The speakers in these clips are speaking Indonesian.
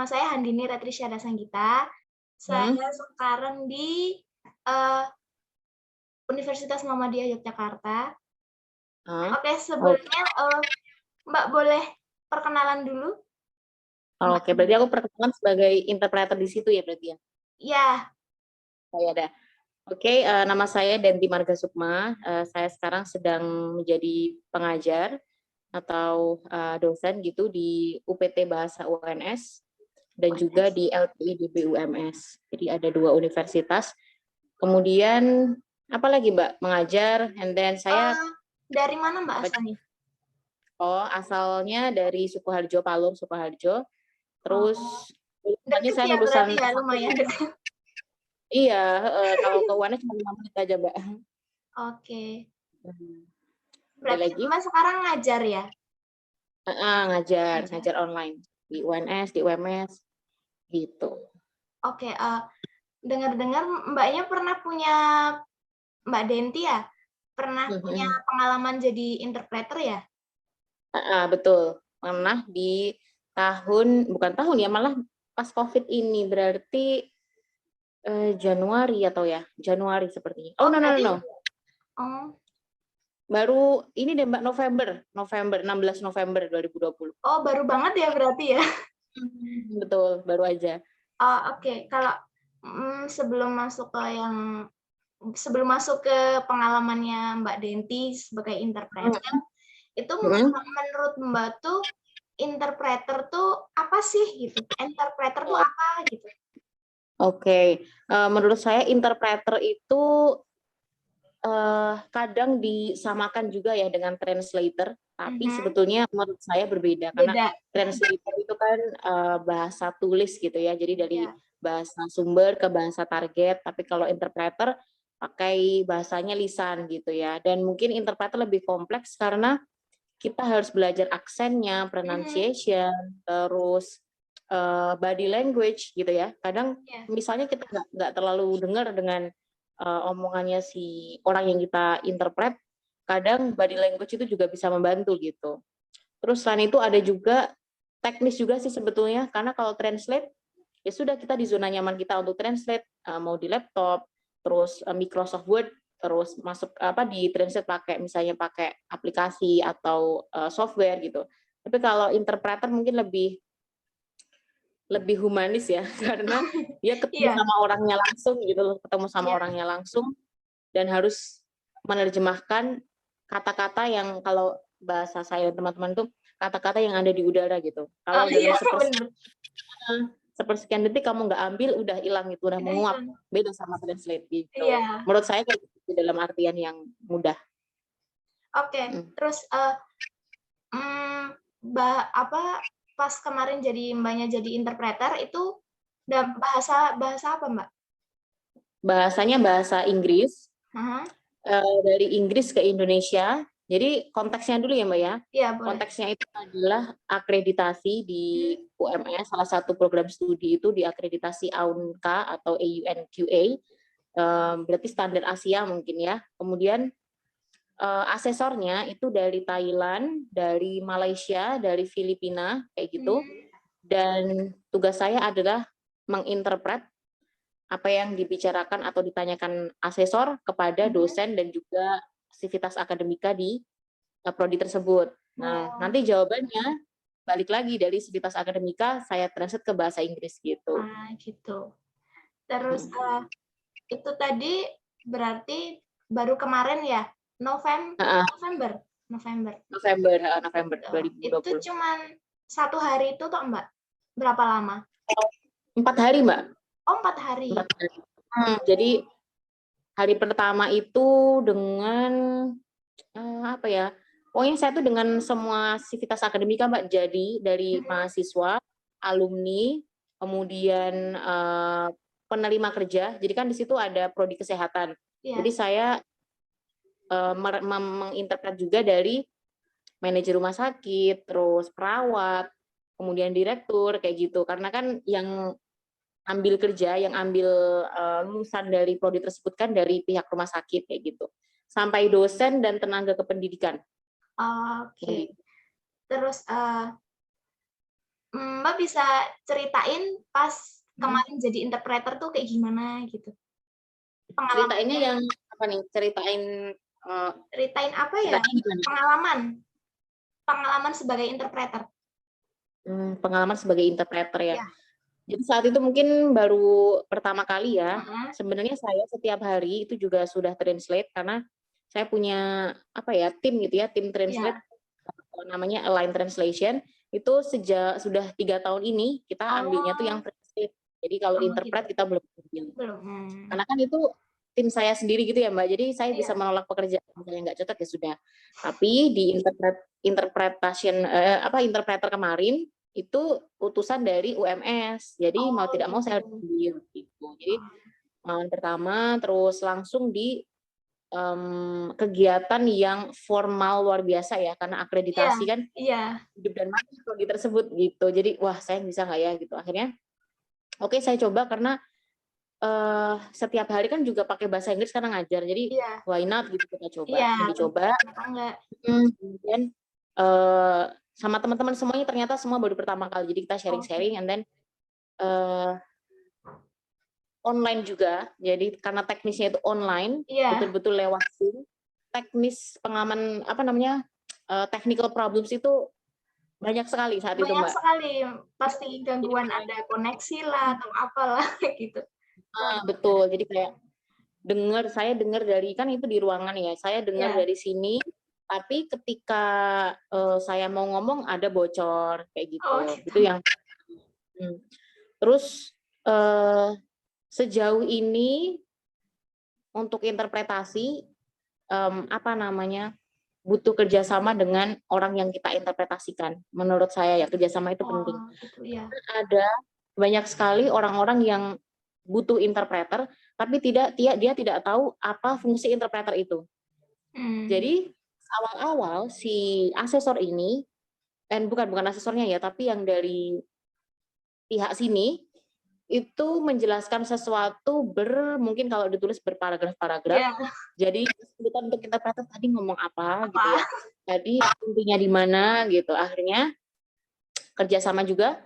saya Handini Retrisya Dasanggita. Saya sekarang di Universitas Muhammadiyah Yogyakarta. Oke, sebelumnya Mbak boleh perkenalan dulu? Oke, berarti aku perkenalan sebagai interpreter di situ ya berarti ya? Iya. Oh ya ada. Oke, nama saya Denti Marga Sukma. Saya sekarang sedang menjadi pengajar atau dosen gitu di UPT Bahasa UNS dan juga di LPI BUMS. Jadi ada 2 universitas. Kemudian apa lagi Mbak? Mengajar, and then saya dari mana Mbak asalnya? Oh, asalnya dari Sukoharjo, Palur, Sukoharjo. Terus deket saya ya lulusan berarti ya, lumayan dekat. Iya, kalau ke UNS cuma 5 menit aja, Mbak. Oke. Ada Berarti lagi? Mbak sekarang ngajar ya? Ngajar online di UNS, di UMS, gitu. Oke, dengar-dengar Mbaknya pernah punya, Mbak Denti ya, pernah punya pengalaman jadi interpreter ya? Betul, pernah di bukan tahun ya, malah pas COVID ini, berarti Januari atau ya? Januari sepertinya. Oh, no. Oh. Baru ini deh Mbak, November, 16 November 2020. Oh, baru banget ya berarti ya? Betul, baru aja. Oke. Kalau sebelum masuk ke pengalamannya Mbak Denti sebagai interpreter, itu menurut Mbak tuh interpreter tuh apa sih gitu? Interpreter tuh apa gitu? Oke, menurut saya interpreter itu kadang disamakan juga ya dengan translator, tapi sebetulnya menurut saya berbeda karena translator itu kan bahasa tulis gitu ya, jadi dari bahasa sumber ke bahasa target, tapi kalau interpreter pakai bahasanya lisan gitu ya, dan mungkin interpreter lebih kompleks karena kita harus belajar aksennya, pronunciation, terus body language gitu ya. Kadang misalnya kita nggak terlalu dengar dengan omongannya si orang yang kita interpret, kadang body language itu juga bisa membantu gitu. Terus selain itu ada juga teknis juga sih sebetulnya, karena kalau translate ya sudah kita di zona nyaman kita untuk translate, mau di laptop, terus Microsoft Word, terus masuk di translate misalnya pakai aplikasi atau software gitu. Tapi kalau interpreter mungkin lebih humanis ya, karena dia ketemu sama orangnya langsung gitu loh, ketemu sama orangnya langsung dan harus menerjemahkan kata-kata yang kalau bahasa saya teman-teman tuh kata-kata yang ada di udara gitu. Kalau dalam sepersekian detik kamu nggak ambil, udah hilang itu, udah menguap, beda sama translate gitu. Menurut saya kayak gitu, dalam artian yang mudah. Oke, terus pas kemarin Mbaknya jadi interpreter itu bahasa apa Mbak? Bahasanya bahasa Inggris. Dari Inggris ke Indonesia. Jadi konteksnya dulu ya Mbak ya. Iya, boleh. Konteksnya itu adalah akreditasi di UMS, salah satu program studi itu diakreditasi AUNCA atau AUNQA. Berarti standar Asia mungkin ya. Kemudian asesornya itu dari Thailand, dari Malaysia, dari Filipina kayak gitu. Dan tugas saya adalah menginterpret apa yang dibicarakan atau ditanyakan asesor kepada dosen dan juga sivitas akademika di prodi tersebut. Nah, nanti jawabannya balik lagi dari sivitas akademika saya translate ke bahasa Inggris gitu. Gitu. Terus itu tadi berarti baru kemarin ya, November 2020. Itu cuman 1 hari itu toh Mbak? Berapa lama? 4 hari Mbak. Oh, 4 hari. 4 hari. Jadi hari pertama itu dengan apa ya? Pokoknya saya tuh dengan semua sivitas akademika Mbak, jadi dari mahasiswa, alumni, kemudian penerima kerja. Jadi kan di situ ada prodi kesehatan. Jadi saya menginterpret juga dari manajer rumah sakit, terus perawat, kemudian direktur kayak gitu. Karena kan yang ambil kerja, yang ambil lulusan dari prodi tersebut kan dari pihak rumah sakit kayak gitu. Sampai dosen dan tenaga kependidikan. Oke. Terus Mbak bisa ceritain pas kemarin jadi interpreter tuh kayak gimana gitu? Ceritainnya Pengalamannya. yang apa nih? Ceritain apa ya? Ceritanya gimana? Pengalaman sebagai interpreter. Pengalaman sebagai interpreter ya. Ya. Jadi saat itu mungkin baru pertama kali ya. Uh-huh. Sebenarnya saya setiap hari itu juga sudah translate karena saya punya apa ya, tim gitu ya, tim translate namanya Align Translation. Itu sudah 3 tahun ini kita ambilnya tuh yang translate. Jadi kalau interpret gitu. kita belum ambil. Belum. Karena kan itu tim saya sendiri gitu ya Mbak. Jadi saya bisa Iya. menolak pekerjaan misalnya nggak cocok ya sudah. Tapi di interpreter kemarin itu utusan dari UMS. Jadi mau tidak mau saya harus ambil gitu. Jadi pengalaman pertama terus langsung di kegiatan yang formal luar biasa ya, karena akreditasi kan hidup dan mati di tersebut gitu. Jadi wah saya bisa nggak ya gitu. Akhirnya oke saya coba karena setiap hari kan juga pakai bahasa Inggris karena ngajar, jadi why not gitu kita coba. Dicoba. Kemudian sama teman-teman semuanya ternyata semua baru pertama kali, jadi kita sharing-sharing, and then online juga. Jadi karena teknisnya itu online, betul-betul lewat Zoom. Teknis pengalaman apa namanya technical problems itu banyak sekali saat itu Mbak. Banyak sekali, pasti gangguan ada koneksi lah atau apalah gitu. Betul, jadi kayak saya dengar dari, kan itu di ruangan ya, saya dengar dari sini, tapi ketika saya mau ngomong ada bocor kayak gitu. Itu yang terus sejauh ini untuk interpretasi butuh kerjasama dengan orang yang kita interpretasikan. Menurut saya ya kerjasama itu penting. Gitu, ya. Ada banyak sekali orang-orang yang butuh interpreter, tapi dia tidak tahu apa fungsi interpreter itu. Jadi awal-awal si asesor ini, bukan asesornya ya, tapi yang dari pihak sini itu menjelaskan sesuatu mungkin kalau ditulis berparagraf-paragraf. Jadi kesulitan untuk interpreter tadi ngomong apa gitu ya. Tadi intinya di mana gitu. Akhirnya kerjasama juga.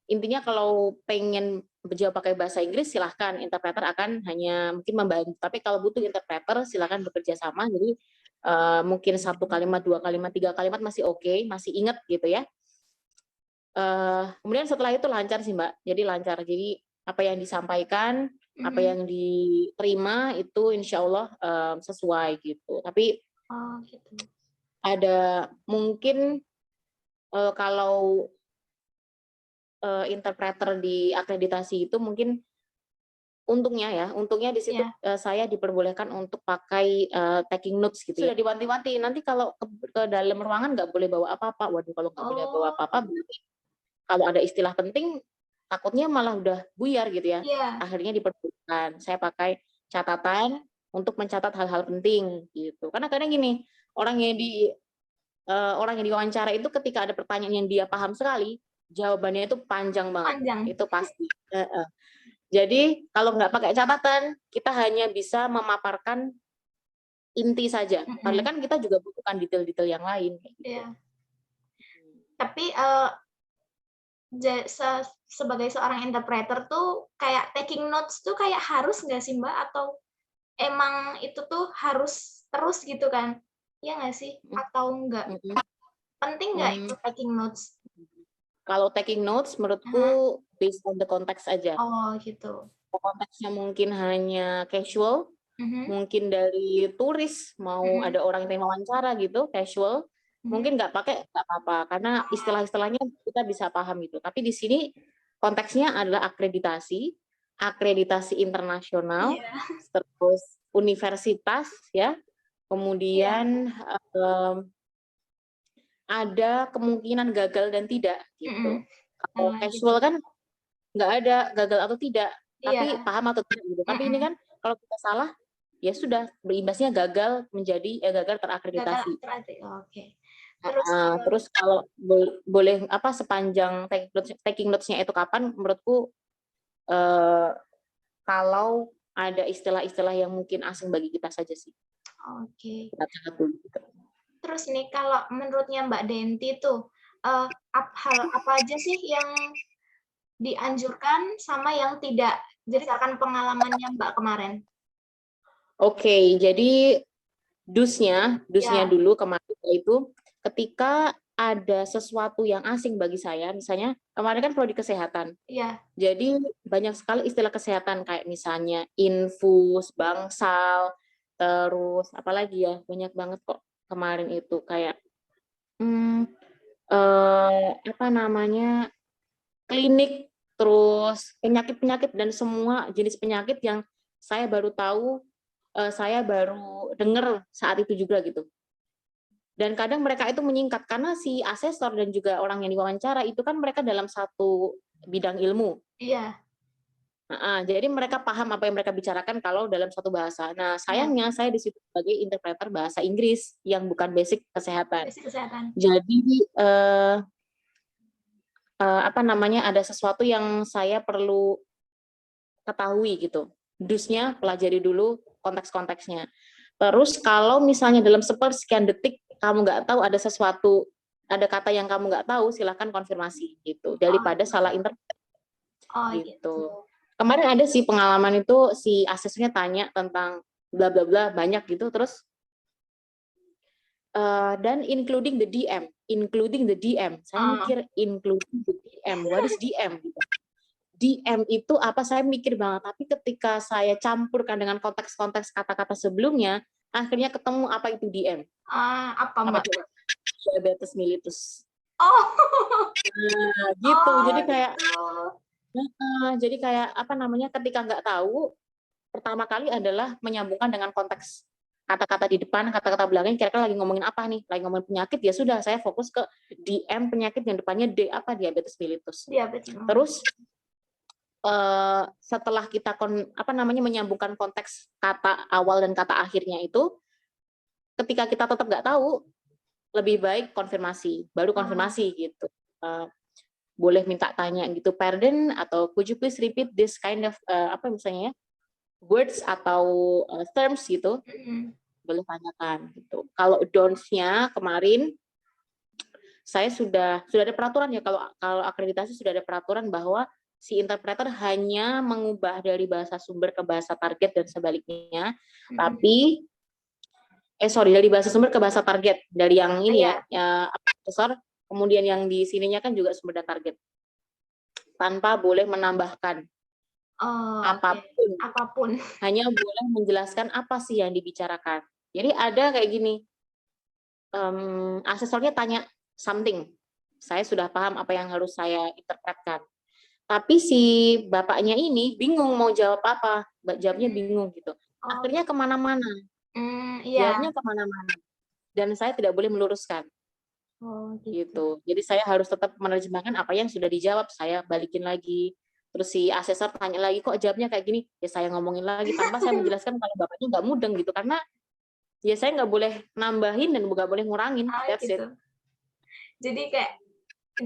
Intinya kalau pengen berjawab pakai bahasa Inggris silahkan, interpreter akan hanya mungkin membantu. Tapi kalau butuh interpreter silahkan bekerja sama. Jadi mungkin 1 kalimat, 2 kalimat, 3 kalimat masih oke, masih ingat gitu ya. Kemudian setelah itu lancar sih Mbak, jadi lancar. Jadi apa yang disampaikan, apa yang diterima itu insya Allah sesuai gitu. Tapi ada mungkin kalau interpreter di akreditasi itu mungkin untungnya di situ saya diperbolehkan untuk pakai taking notes gitu. Sudah diwanti-wanti, nanti kalau ke dalam ruangan nggak boleh bawa apa-apa. Waduh, kalau nggak boleh bawa apa-apa berarti kalau ada istilah penting takutnya malah udah buyar gitu ya. Akhirnya diperbolehkan saya pakai catatan untuk mencatat hal-hal penting gitu. Karena kadang gini, orang yang diwawancara itu ketika ada pertanyaan yang dia paham sekali, jawabannya itu panjang banget. Itu pasti. Jadi kalau nggak pakai catatan, kita hanya bisa memaparkan inti saja. Padahal kan kita juga butuhkan detail-detail yang lain. Gitu. Tapi sebagai seorang interpreter tuh kayak taking notes tuh kayak harus nggak sih Mbak, atau emang itu tuh harus terus gitu kan? Iya nggak sih? Atau enggak? Penting nggak itu taking notes? Kalau taking notes menurutku based on the context aja. Gitu. Konteksnya mungkin hanya casual, mungkin dari turis mau ada orang yang wawancara gitu, casual. Mungkin nggak pakai nggak apa-apa karena istilah-istilahnya kita bisa paham gitu. Tapi di sini konteksnya adalah akreditasi internasional, terus universitas ya, kemudian ada kemungkinan gagal dan tidak gitu. Kalau casual kan nggak ada gagal atau tidak, tapi paham atau tidak gitu. Tapi ini kan kalau kita salah ya sudah berimbasnya gagal terakreditasi. Terus kalau boleh sepanjang taking notes-nya itu kapan menurutku kalau ada istilah-istilah yang mungkin asing bagi kita saja sih. Terus nih kalau menurutnya Mbak Denti tuh hal apa aja sih yang dianjurkan sama yang tidak, berdasarkan pengalamannya Mbak kemarin? Oke, jadi dusnya Ya, dulu kemarin itu ketika ada sesuatu yang asing bagi saya, misalnya kemarin kan prodi kesehatan. iya, Jadi banyak sekali istilah kesehatan kayak misalnya infus, bangsal, terus apalagi ya, banyak banget kok kemarin itu kayak apa namanya, klinik, terus penyakit-penyakit dan semua jenis penyakit yang saya baru tahu, saya baru dengar saat itu juga gitu. Dan kadang mereka itu menyingkat karena si asesor dan juga orang yang diwawancara itu kan mereka dalam satu bidang ilmu. iya, Jadi mereka paham apa yang mereka bicarakan kalau dalam satu bahasa. Nah, iya, sayangnya saya di situ sebagai interpreter bahasa Inggris yang bukan basic kesehatan. basic kesehatan. Jadi apa namanya, ada sesuatu yang saya perlu ketahui gitu. Dus-nya pelajari dulu konteks-konteksnya. Terus kalau misalnya dalam sepersekian detik kamu nggak tahu ada sesuatu, ada kata yang kamu nggak tahu, silahkan konfirmasi gitu. Oh, Daripada salah interpret oh gitu. gitu. Kemarin ada sih pengalaman itu si asesnya tanya tentang bla bla bla banyak gitu, terus dan including the DM. Saya Oh, mikir including the DM, what is DM? Gitu. DM itu apa, saya mikir banget, tapi ketika saya campurkan dengan konteks-konteks kata-kata sebelumnya, akhirnya ketemu apa itu DM. apa Apa Mbak? coba? Diabetes mellitus. Oh, Nah, gitu. oh gitu. Jadi kayak apa namanya, ketika nggak tahu, pertama kali adalah menyambungkan dengan konteks kata-kata di depan, kata-kata belakang, kira-kira lagi ngomongin apa nih? Lagi ngomongin penyakit, ya sudah, saya fokus ke DM penyakit yang depannya D, apa, diabetes mellitus. Diabetes. Terus setelah kita menyambungkan konteks kata awal dan kata akhirnya itu, ketika kita tetap nggak tahu, lebih baik konfirmasi, baru konfirmasi gitu. Boleh minta tanya gitu, pardon, atau could you please repeat this kind of apa misalnya ya, words atau terms gitu, boleh tanyakan gitu. Kalau don'ts-nya kemarin saya sudah ada peraturan ya, kalau akreditasi sudah ada peraturan bahwa si interpreter hanya mengubah dari bahasa sumber ke bahasa target dan sebaliknya, tapi dari bahasa sumber ke bahasa target, dari yang ini ya asesor, kemudian yang di sininya kan juga sumber dan target, tanpa boleh menambahkan apapun. Hanya boleh menjelaskan apa sih yang dibicarakan. Jadi ada kayak gini, asesornya tanya something, saya sudah paham apa yang harus saya interpretkan. Tapi si bapaknya ini bingung mau jawab apa, jawabnya bingung gitu. Akhirnya kemana-mana, jawabnya kemana-mana. Dan saya tidak boleh meluruskan. Gitu. Jadi saya harus tetap menerjemahkan apa yang sudah dijawab, saya balikin lagi. Terus si asesor tanya lagi, kok jawabnya kayak gini? Ya saya ngomongin lagi, tanpa saya menjelaskan kalau bapaknya nggak mudeng gitu. Karena ya saya nggak boleh nambahin dan nggak boleh ngurangin. That's Gitu. it. Jadi kayak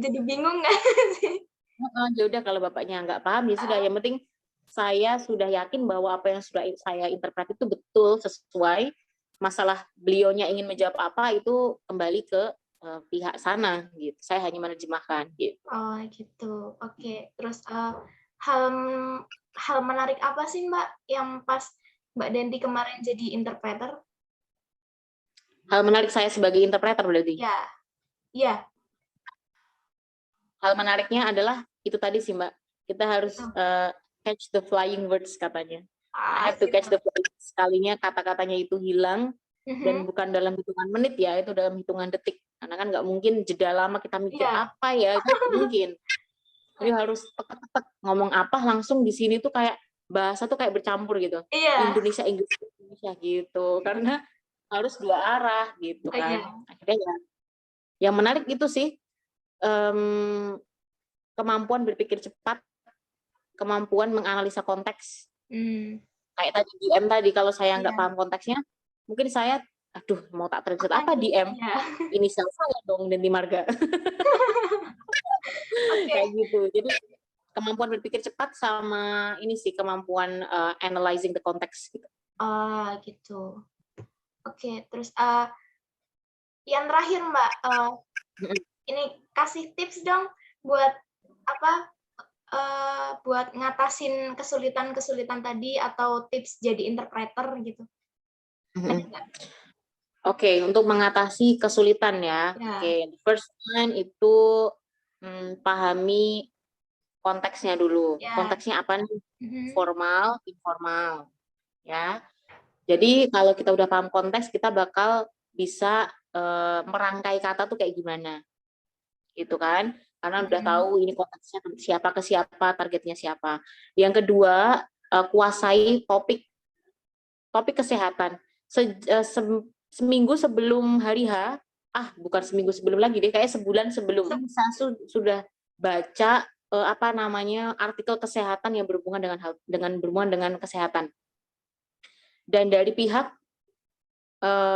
jadi bingung nggak sih? Ya udah, kalau bapaknya nggak paham ya sudah. Yang penting saya sudah yakin bahwa apa yang sudah saya interpret itu betul, sesuai. Masalah beliaunya ingin menjawab apa itu kembali ke pihak sana gitu. Saya hanya menerjemahkan gitu. Oh gitu. Oke. Terus hal menarik apa sih Mbak yang pas Mbak Denti kemarin jadi interpreter? Hal menarik saya sebagai interpreter berarti? Ya, iya. Hal menariknya adalah itu tadi sih Mbak, kita harus catch the flying words katanya. I have to catch the flying words. Sekalinya kata-katanya itu hilang, dan bukan dalam hitungan menit ya, itu dalam hitungan detik. Karena kan nggak mungkin jeda lama kita mikir apa ya, itu mungkin. Jadi harus tek-tek ngomong apa langsung di sini tuh kayak bahasa tuh kayak bercampur gitu. Indonesia Inggris Indonesia gitu. Karena harus dua arah gitu kan. Akhirnya ya yang menarik itu sih kemampuan berpikir cepat, kemampuan menganalisa konteks. Kayak tadi DM tadi, kalau saya nggak paham konteksnya, mungkin saya, aduh mau tak translate apa DM? Inisial saya dong, Denti Marga. Kayak gitu. Jadi kemampuan berpikir cepat sama ini sih kemampuan analyzing the context gitu. Gitu. Oke, terus yang terakhir Mbak, ini kasih tips dong buat apa, buat ngatasin kesulitan-kesulitan tadi atau tips jadi interpreter gitu. Ada nggak? Oke, untuk mengatasi kesulitan ya. Oke, the first one itu pahami konteksnya dulu. Konteksnya apa nih? Formal, informal, ya. Jadi kalau kita udah paham konteks, kita bakal bisa merangkai kata tuh kayak gimana, gitu kan? Karena udah tahu ini konteksnya siapa ke siapa, targetnya siapa. Yang kedua, kuasai topik kesehatan. Seminggu sebelum hari H, bukan seminggu sebelum lagi deh, kayak sebulan sebelum saya sudah baca artikel kesehatan yang berhubungan dengan kesehatan. Dan dari pihak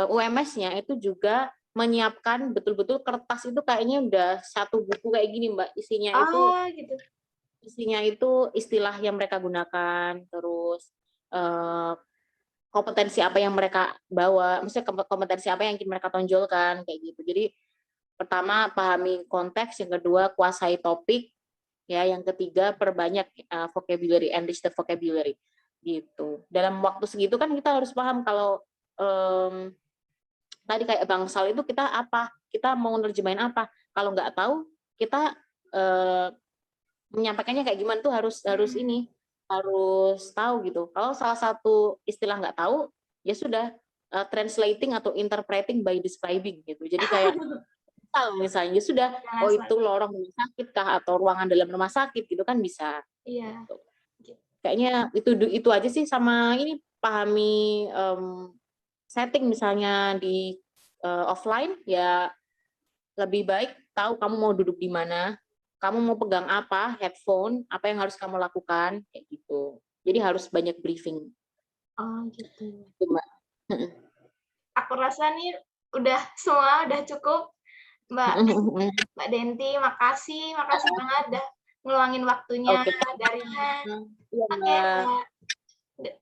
UMS-nya itu juga menyiapkan betul-betul kertas itu kayaknya udah satu buku kayak gini Mbak, isinya itu istilah yang mereka gunakan, terus kompetensi apa yang mereka bawa, maksudnya kompetensi apa yang ingin mereka tonjolkan kayak gitu. Jadi pertama pahami konteks, yang kedua kuasai topik, ya, yang ketiga perbanyak vocabulary, enrich the vocabulary gitu. Dalam waktu segitu kan kita harus paham kalau tadi kayak Bang Sal itu kita mau nerjemahin apa. Kalau nggak tahu kita menyampaikannya kayak gimana tuh harus tahu gitu. Kalau salah satu istilah nggak tahu, ya sudah translating atau interpreting by describing gitu. Jadi kayak misalnya ya sudah, itu lorong rumah sakit kah atau ruangan dalam rumah sakit gitu kan bisa. Iya. Gitu. Kayaknya itu aja sih, sama ini pahami setting misalnya di offline ya, lebih baik tahu kamu mau duduk di mana, kamu mau pegang apa, headphone, apa yang harus kamu lakukan, kayak gitu. Jadi harus banyak briefing. Oh gitu. Mbak. Aku rasa nih semua udah cukup, Mbak Denti. Makasih banget udah ngeluangin waktunya. Okay. Darinya. Oke, Mbak.